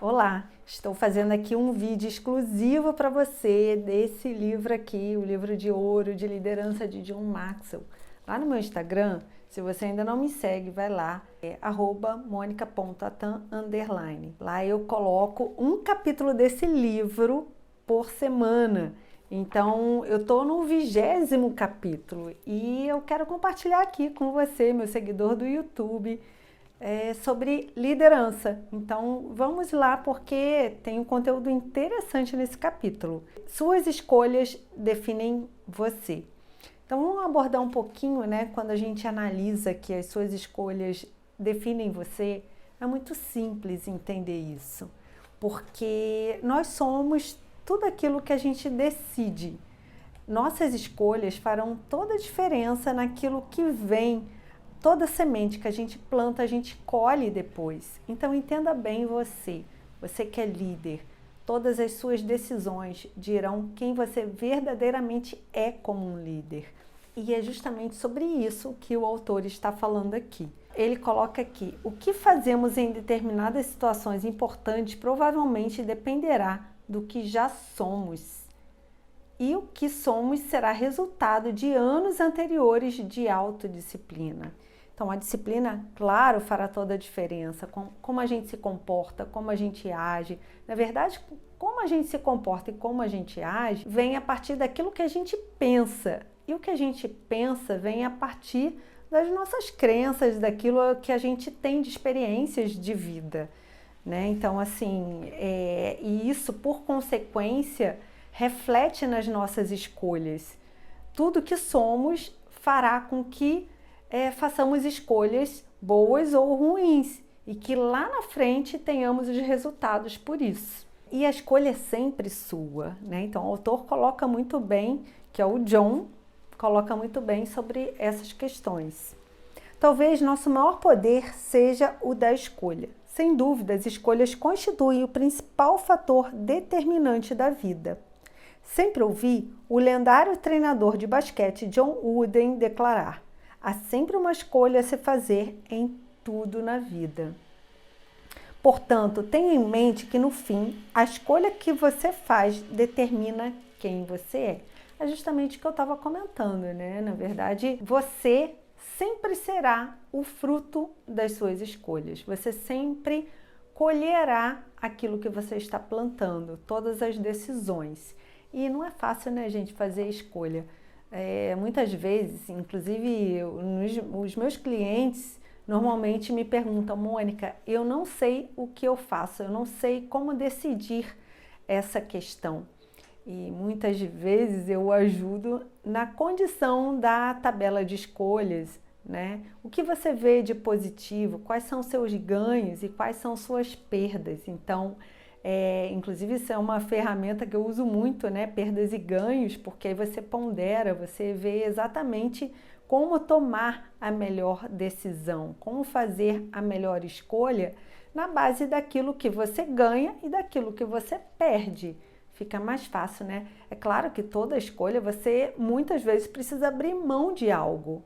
Olá, estou fazendo aqui um vídeo exclusivo para você desse livro aqui, o livro de ouro de liderança de John Maxwell. Lá no meu Instagram, se você ainda não me segue, vai lá, é @monica.atan_. Lá eu coloco um capítulo desse livro por semana. Então, eu estou no 20º capítulo e eu quero compartilhar aqui com você, meu seguidor do YouTube, sobre liderança. Então, vamos lá porque tem um conteúdo interessante nesse capítulo. Suas escolhas definem você. Então, vamos abordar um pouquinho, né? Quando a gente analisa que as suas escolhas definem você, é muito simples entender isso. Porque nós somos tudo aquilo que a gente decide. Nossas escolhas farão toda a diferença naquilo que vem. Toda semente que a gente planta, a gente colhe depois. Então entenda bem você que é líder. Todas as suas decisões dirão quem você verdadeiramente é como um líder. E é justamente sobre isso que o autor está falando aqui. Ele coloca aqui: o que fazemos em determinadas situações importantes provavelmente dependerá do que já somos. E o que somos será resultado de anos anteriores de autodisciplina. Então, a disciplina, claro, fará toda a diferença, como a gente se comporta, como a gente age. Na verdade, como a gente se comporta e como a gente age, vem a partir daquilo que a gente pensa. E o que a gente pensa vem a partir das nossas crenças, daquilo que a gente tem de experiências de vida, né? Então, assim, e isso, por consequência, reflete nas nossas escolhas. Tudo que somos fará com que façamos escolhas boas ou ruins e que lá na frente tenhamos os resultados por isso. E a escolha é sempre sua, né? Então o autor coloca muito bem, que é o John, coloca muito bem sobre essas questões. Talvez nosso maior poder seja o da escolha. Sem dúvida, as escolhas constituem o principal fator determinante da vida. Sempre ouvi o lendário treinador de basquete John Wooden declarar: há sempre uma escolha a se fazer em tudo na vida. Portanto, tenha em mente que no fim, a escolha que você faz determina quem você é. É justamente o que eu estava comentando, né? Na verdade, você sempre será o fruto das suas escolhas. Você sempre colherá aquilo que você está plantando, todas as decisões. E não é fácil, né, gente, fazer escolha. Muitas vezes, inclusive os meus clientes normalmente me perguntam: Mônica, eu não sei o que eu faço, eu não sei como decidir essa questão. E muitas vezes eu ajudo na condição da tabela de escolhas, né? O que você vê de positivo, quais são seus ganhos e quais são suas perdas. Então, inclusive isso é uma ferramenta que eu uso muito, né? Perdas e ganhos, porque aí você pondera, você vê exatamente como tomar a melhor decisão, como fazer a melhor escolha na base daquilo que você ganha e daquilo que você perde. Fica mais fácil, né? É claro que toda escolha você muitas vezes precisa abrir mão de algo.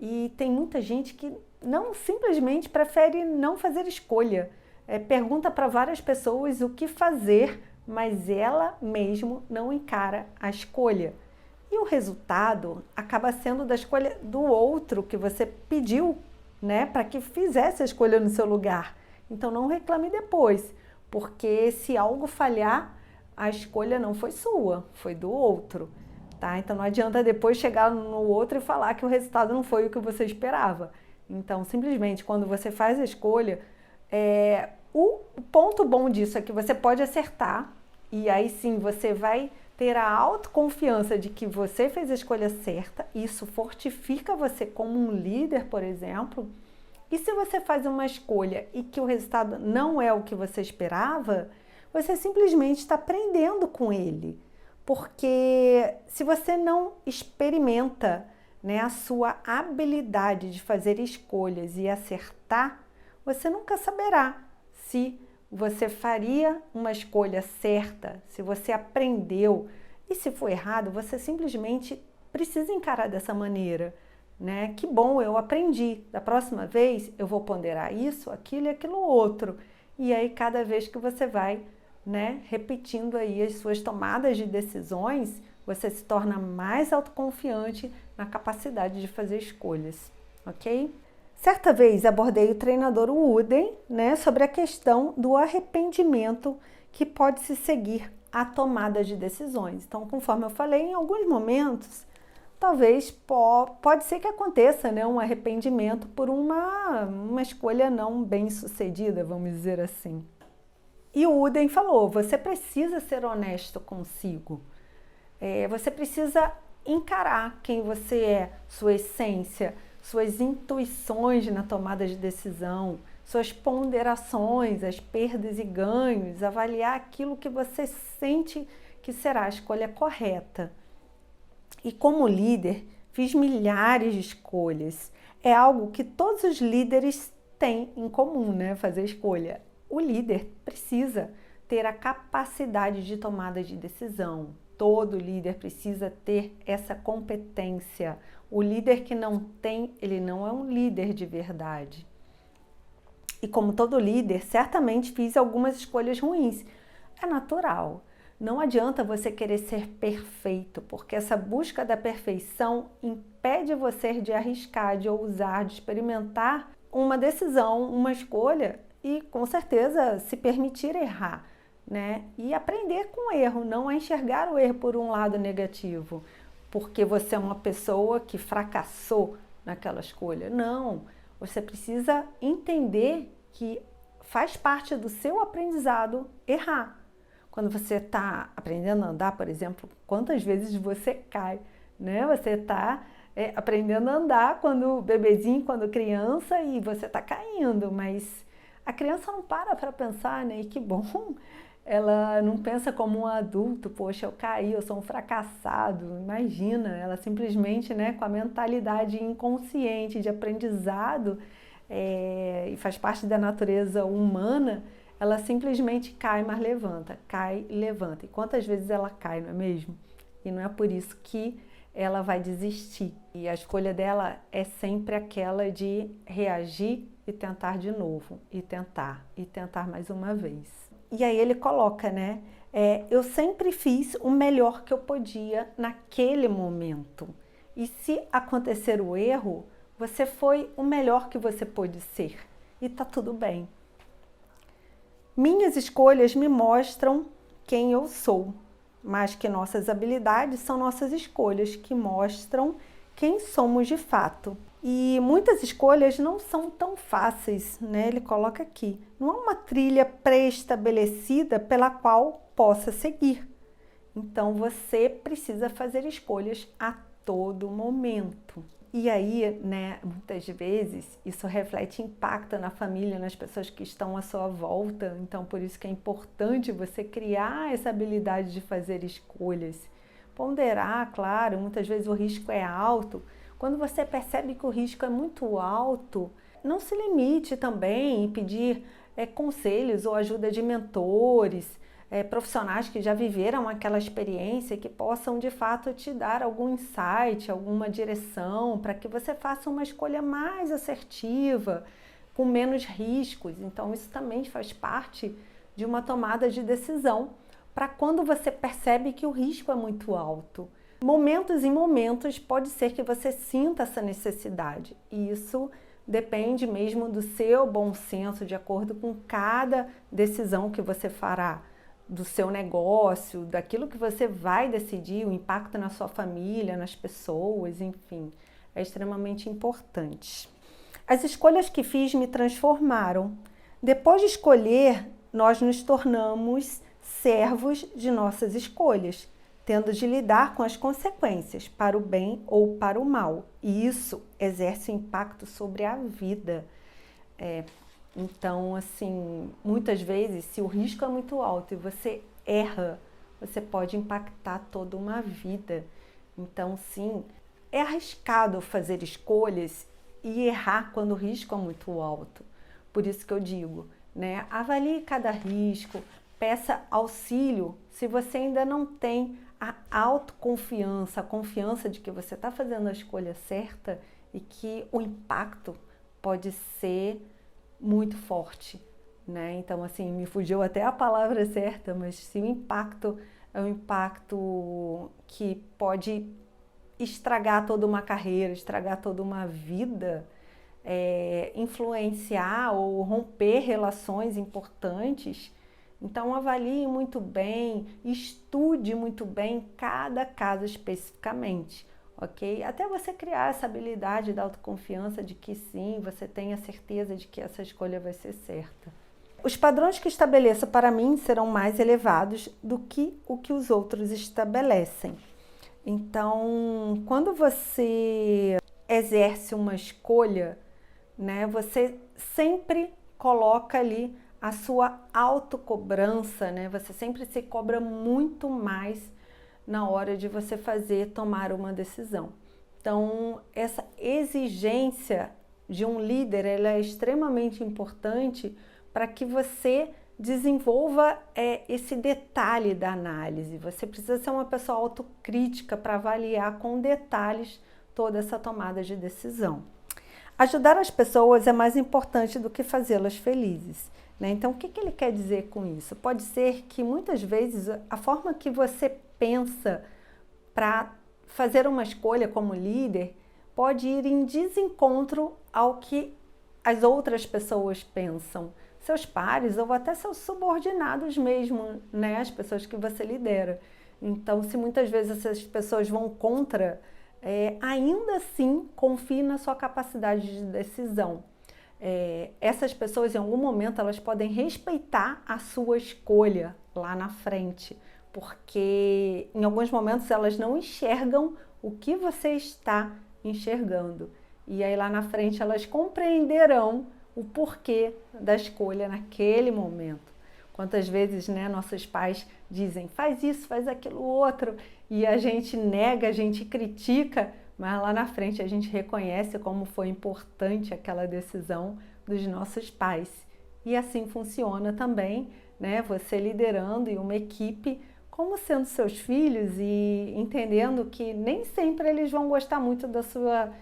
E tem muita gente que não simplesmente prefere não fazer escolha. Pergunta para várias pessoas o que fazer, mas ela mesmo não encara a escolha. E o resultado acaba sendo da escolha do outro que você pediu, né, para que fizesse a escolha no seu lugar. Então não reclame depois, porque se algo falhar, a escolha não foi sua, foi do outro, tá? Então não adianta depois chegar no outro e falar que o resultado não foi o que você esperava. Então, simplesmente, quando você faz a escolha, o ponto bom disso é que você pode acertar e aí sim você vai ter a autoconfiança de que você fez a escolha certa. Isso fortifica você como um líder, por exemplo. E se você faz uma escolha e que o resultado não é o que você esperava, você simplesmente está aprendendo com ele. Porque se você não experimenta, né, a sua habilidade de fazer escolhas e acertar, você nunca saberá se você faria uma escolha certa, se você aprendeu. E se for errado, você simplesmente precisa encarar dessa maneira, né? Que bom, eu aprendi. Da próxima vez eu vou ponderar isso, aquilo e aquilo outro. E aí, cada vez que você vai, né, repetindo aí as suas tomadas de decisões, você se torna mais autoconfiante na capacidade de fazer escolhas, ok? Certa vez abordei o treinador Wooden, né, sobre a questão do arrependimento que pode se seguir à tomada de decisões. Então, conforme eu falei, em alguns momentos, talvez pode ser que aconteça, né, um arrependimento por uma escolha não bem sucedida, vamos dizer assim. E o Wooden falou, você precisa ser honesto consigo. Você precisa encarar quem você é, sua essência, suas intuições na tomada de decisão, suas ponderações, as perdas e ganhos, avaliar aquilo que você sente que será a escolha correta. E como líder, fiz milhares de escolhas. É algo que todos os líderes têm em comum, né? Fazer escolha. O líder precisa ter a capacidade de tomada de decisão. Todo líder precisa ter essa competência. O líder que não tem, ele não é um líder de verdade. E como todo líder, certamente fiz algumas escolhas ruins. É natural. Não adianta você querer ser perfeito, porque essa busca da perfeição impede você de arriscar, de ousar, de experimentar uma decisão, uma escolha e, com certeza, se permitir errar, né? E aprender com o erro, não é enxergar o erro por um lado negativo, porque você é uma pessoa que fracassou naquela escolha. Não, você precisa entender que faz parte do seu aprendizado errar. Quando você está aprendendo a andar, por exemplo, quantas vezes você cai, né? Você está aprendendo a andar quando bebezinho, quando criança, e você está caindo, mas a criança não para pensar, né? E que bom, ela não pensa como um adulto, poxa, eu caí, eu sou um fracassado, imagina, ela simplesmente, né, com a mentalidade inconsciente de aprendizado, e faz parte da natureza humana, ela simplesmente cai, mas levanta, cai e levanta. E quantas vezes ela cai, não é mesmo? E não é por isso que ela vai desistir. E a escolha dela é sempre aquela de reagir e tentar de novo, e tentar mais uma vez. E aí ele coloca, né? Eu sempre fiz o melhor que eu podia naquele momento. E se acontecer o erro, você foi o melhor que você pôde ser. E tá tudo bem. Minhas escolhas me mostram quem eu sou, mas que nossas habilidades são nossas escolhas que mostram quem somos de fato. E muitas escolhas não são tão fáceis, né? Ele coloca aqui. Não há uma trilha pré-estabelecida pela qual possa seguir. Então você precisa fazer escolhas a todo momento. E aí, né, muitas vezes isso reflete impacto na família, nas pessoas que estão à sua volta. Então, por isso que é importante você criar essa habilidade de fazer escolhas. Ponderar, claro, muitas vezes o risco é alto. Quando você percebe que o risco é muito alto, não se limite também em pedir conselhos ou ajuda de mentores, profissionais que já viveram aquela experiência, que possam de fato te dar algum insight, alguma direção, para que você faça uma escolha mais assertiva, com menos riscos. Então isso também faz parte de uma tomada de decisão, para quando você percebe que o risco é muito alto. Momentos em momentos pode ser que você sinta essa necessidade, e isso depende mesmo do seu bom senso, de acordo com cada decisão que você fará, do seu negócio, daquilo que você vai decidir, o impacto na sua família, nas pessoas, enfim, é extremamente importante. As escolhas que fiz me transformaram. Depois de escolher, nós nos tornamos servos de nossas escolhas, tendo de lidar com as consequências, para o bem ou para o mal. E isso exerce um impacto sobre a vida. Então, assim, muitas vezes, se o risco é muito alto e você erra, você pode impactar toda uma vida. Então, sim, é arriscado fazer escolhas e errar quando o risco é muito alto. Por isso que eu digo, né? Avalie cada risco, peça auxílio se você ainda não tem a autoconfiança, a confiança de que você está fazendo a escolha certa e que o impacto pode ser muito forte, né? Então, assim, me fugiu até a palavra certa, mas se o impacto é um impacto que pode estragar toda uma carreira, estragar toda uma vida, influenciar ou romper relações importantes, então avalie muito bem, estude muito bem cada caso especificamente, ok? Até você criar essa habilidade da autoconfiança de que sim, você tem a certeza de que essa escolha vai ser certa. Os padrões que estabeleço para mim serão mais elevados do que o que os outros estabelecem. Então, quando você exerce uma escolha, né, você sempre coloca ali a sua autocobrança, né? Você sempre se cobra muito mais na hora de você tomar uma decisão. Então, essa exigência de um líder, ela é extremamente importante para que você desenvolva esse detalhe da análise. Você precisa ser uma pessoa autocrítica para avaliar com detalhes toda essa tomada de decisão. Ajudar as pessoas é mais importante do que fazê-las felizes, né? Então, o que ele quer dizer com isso? Pode ser que muitas vezes a forma que você pensa para fazer uma escolha como líder pode ir em desencontro ao que as outras pessoas pensam, seus pares ou até seus subordinados mesmo, né? As pessoas que você lidera. Então, se muitas vezes essas pessoas vão contra, ainda assim confie na sua capacidade de decisão. Essas pessoas em algum momento elas podem respeitar a sua escolha lá na frente, porque em alguns momentos elas não enxergam o que você está enxergando, e aí lá na frente elas compreenderão o porquê da escolha naquele momento. Quantas vezes, né, nossos pais dizem, faz isso, faz aquilo outro, e a gente nega, a gente critica, mas lá na frente a gente reconhece como foi importante aquela decisão dos nossos pais. E assim funciona também, né, você liderando e uma equipe como sendo seus filhos e entendendo que nem sempre eles vão gostar muito da sua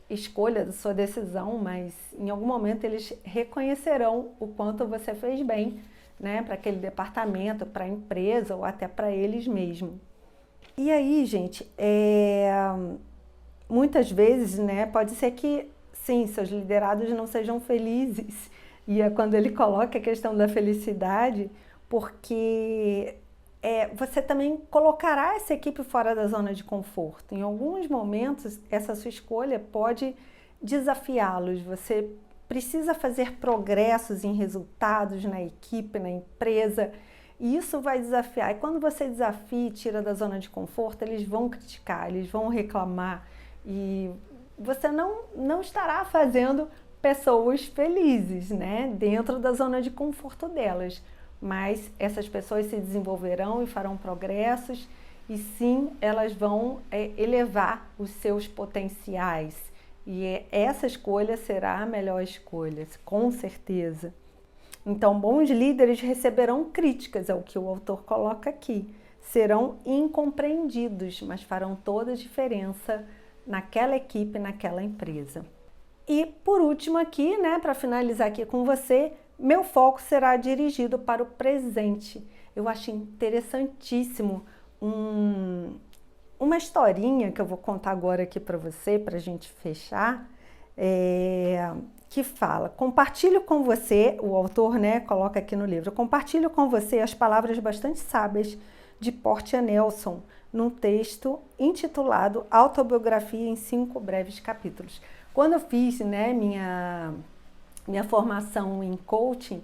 escolha, da sua decisão, mas em algum momento eles reconhecerão o quanto você fez bem, né, para aquele departamento, para a empresa ou até para eles mesmos. E aí, gente, muitas vezes, né, pode ser que, sim, seus liderados não sejam felizes. E é quando ele coloca a questão da felicidade, porque você também colocará essa equipe fora da zona de conforto. Em alguns momentos, essa sua escolha pode desafiá-los. Você precisa fazer progressos em resultados na equipe, na empresa, e isso vai desafiar. E quando você desafia e tira da zona de conforto, eles vão criticar, eles vão reclamar, e você não estará fazendo pessoas felizes, né, dentro da zona de conforto delas. Mas essas pessoas se desenvolverão e farão progressos, e sim, elas vão elevar os seus potenciais. E essa escolha será a melhor escolha, com certeza. Então, bons líderes receberão críticas, é o que o autor coloca aqui. Serão incompreendidos, mas farão toda a diferença naquela equipe, naquela empresa. E por último aqui, né, para finalizar aqui com você, meu foco será dirigido para o presente. Eu acho interessantíssimo uma historinha que eu vou contar agora aqui para você, para a gente fechar, que fala, compartilho com você, o autor, né, coloca aqui no livro, compartilho com você as palavras bastante sábias de Portia Nelson, num texto intitulado Autobiografia em 5 breves capítulos. Quando eu fiz, né, minha formação em coaching,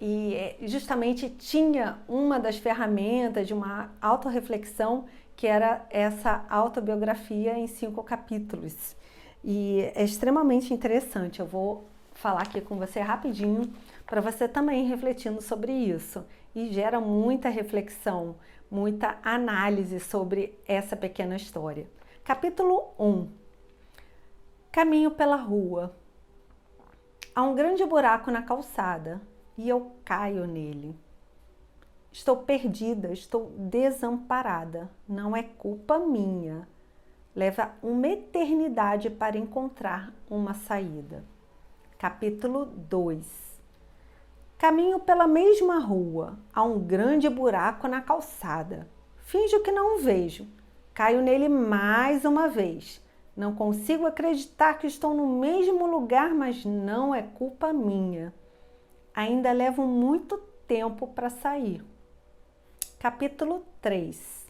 e justamente tinha uma das ferramentas de uma autorreflexão que era essa autobiografia em 5 capítulos. E é extremamente interessante, eu vou falar aqui com você rapidinho, para você também ir refletindo sobre isso. E gera muita reflexão, muita análise sobre essa pequena história. Capítulo 1. Caminho pela rua. Há um grande buraco na calçada e eu caio nele. Estou perdida, estou desamparada. Não é culpa minha. Leva uma eternidade para encontrar uma saída. Capítulo 2. Caminho pela mesma rua, há um grande buraco na calçada. Finjo que não o vejo. Caio nele mais uma vez. Não consigo acreditar que estou no mesmo lugar, mas não é culpa minha. Ainda levo muito tempo para sair. Capítulo 3.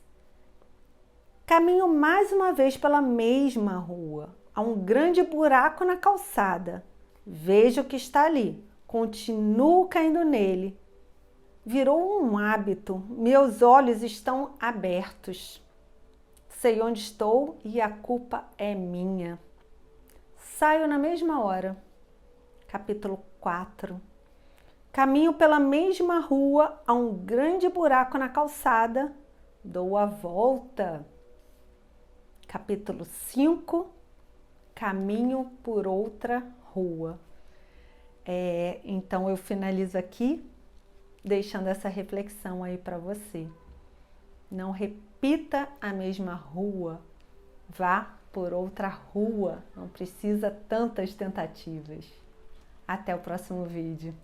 Caminho mais uma vez pela mesma rua. Há um grande buraco na calçada. Vejo que está ali. Continuo caindo nele. Virou um hábito. Meus olhos estão abertos. Sei onde estou e a culpa é minha. Saio na mesma hora. Capítulo 4. Caminho pela mesma rua, há um grande buraco na calçada. Dou a volta. Capítulo 5. Caminho por outra rua. Então eu finalizo aqui, deixando essa reflexão aí para você. Não repita a mesma rua, vá por outra rua, não precisa tantas tentativas. Até o próximo vídeo.